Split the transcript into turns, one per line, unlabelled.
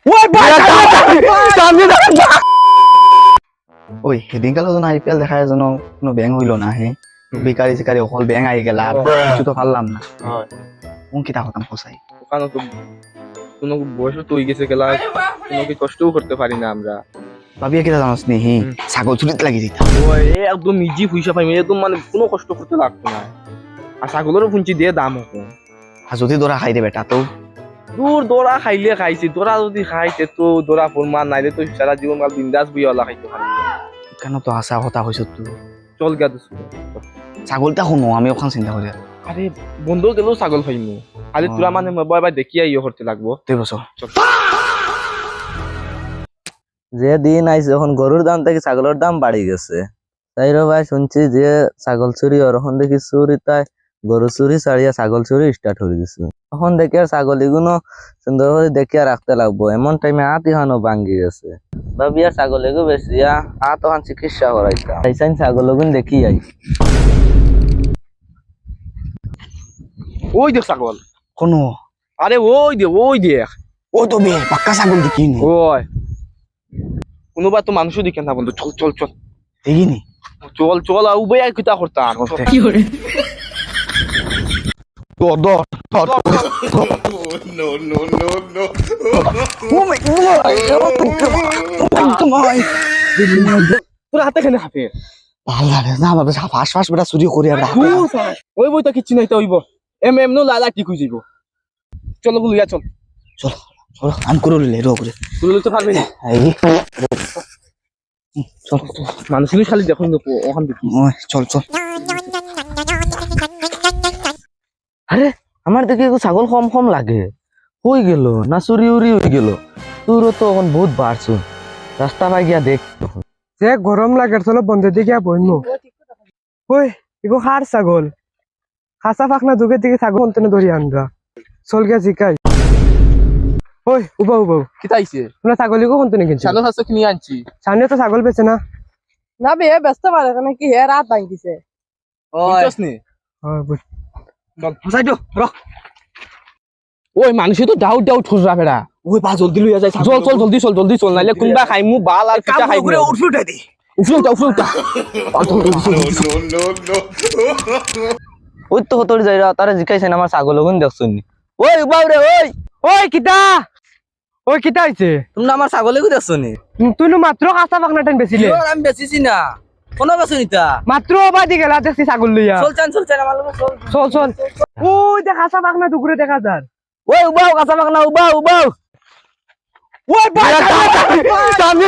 ওই ভাই সামনে
ওই সেদিন কালে যেন আইপিএল দেখায় যেন কোনো ব্যাং হইল না হে বেকারি শিকারি অকল ব্যাং আই গেল আর কিছু তো পারলাম না
হয়
কোন কিতা হতাম ফসাই
ওখানে তো কোনো বয়স তো হয়ে গেছে গেলা কোনো কি কষ্টও করতে পারি না আমরা
ভাবিয়া কিতা জানাস নি হি ছাগল চুরিতে লাগি দিতা
ওই একদম ইজি পয়সা পাইম একদম মানে কোনো কষ্ট করতে লাগতো না আর ছাগলেরও পুঞ্চি দিয়ে দাম হতো
আর যদি দৌড়া খাই দে বেটা তো
দূর দৌড়া খাইলে খাইছি দৌড়া যদি খাইতে তো দৌড়া ফরমান নাইলে তো সারা জীবন কাল বিন্দাস বইয়ালা খাইতে পারি
কেন তো আশা কথা হয়েছ তুই
চল গা দোস্ত
ছাগলটা শুনো আমি ওখান চিন্তা করি
আরে বন্ধু গেলেও ছাগল পাইমু খালি তোরা মানে এবার দেখিয়া ইয়ে করতে লাগবো
তুই বছর
যে দিন আইছে এখন গরুর দাম থেকে ছাগলের দাম বাড়ি গেছে তাই রে ভাই শুনছি যে ছাগল চুরি ওরখন দেখি চুরি তাই গরু চুরি ছাড়িয়া ছাগল চুরি স্টার্ট হয়ে গেছে এখন দেখি আর ছাগল এগুলো সুন্দর করে দেখিয়া রাখতে লাগবো এমন টাইমে হাত ইহানো ভাঙ্গি গেছে ভাবি আর ছাগল এগো বেশিয়া হাত ওখান চিকিৎসা করাইতাম তাইসাইন ছাগল ওগুন দেখি আই
ওই দেখ ছাগল
কোনো
আরে ওই দেখ
ও তো বে পাক্কা ছাগল দেখি নি
ওই কোনোবা তো মানুষও দেখে না বন্ধু চল চল চল
দেখিনি
চল চল আর উবে আর কিতা করতাম তোর হাতে খেলে হাফে
ফাঁস ফাঁস বেটা চুরি করি আমরা
ওই বই তো কিচ্ছু নাই তো ওইব এম নো লালা ঠিক হয়ে যাইব চল বলুয়া চল
চল চল আন করে লইলে রো করে
তুই তো পারবি না
চল
মানুষ খালি দেখুন ওখান দেখি
চল চল
আরে আমার দেখি ছাগল কম কম লাগে হয়ে গেল না চুরি উরি হয়ে গেল তোরও তো এখন বহুত বাড়ছো রাস্তা পাই গিয়া দেখ
যে গরম লাগে চলো বন্ধের দিকে বইনু ওই এগো হার ছাগল খাসা ফাঁকনা দুগের দিকে ছাগল অন্তনে ধরি আনরা চল গিয়া জিকাই ওই উবাও
কিতা আইছে
তোমরা ছাগল এগো অন্তনে কিনছি
চালু হাসে কিনে আনছি
সামনে তো ছাগল বেছে না
না বে ব্যস্ত পারে কেন কি হে রাত ভাঙি দিছে
বুঝছস নি চল হাসাই দিও র ওই মানুষে তো ডাউট খুঁজরা ফেরা
ওই বা জলদি লইয়া যাই
চল চল জলদি চল নাইলে কোনবা খাইমু বাল আর কিটা খাইমু
উঠে উঠে দি
উফলুটা
ওই তো হতর যাইরা তারা জিকাইছেন আমার ছাগল ওগুন দেখছুন ওই উবাও রে
ওই কিতা আইছে
তোমরা আমার ছাগল এগু দেখছুন
তুই মাত্র খাসা ফাঁকনা টাইম বেছিলে
আমি বেচিছি না কোনো বেছো নিতা
মাত্র বাদি গেলা দেখছি ছাগল লইয়া
চল আমার লগে
চল ওই যে খাসা ফাঁকনা দুপুরে দেখা যার
ওই উবাও কাঁচা মাগনা উবাও
ওই ভাই সামনে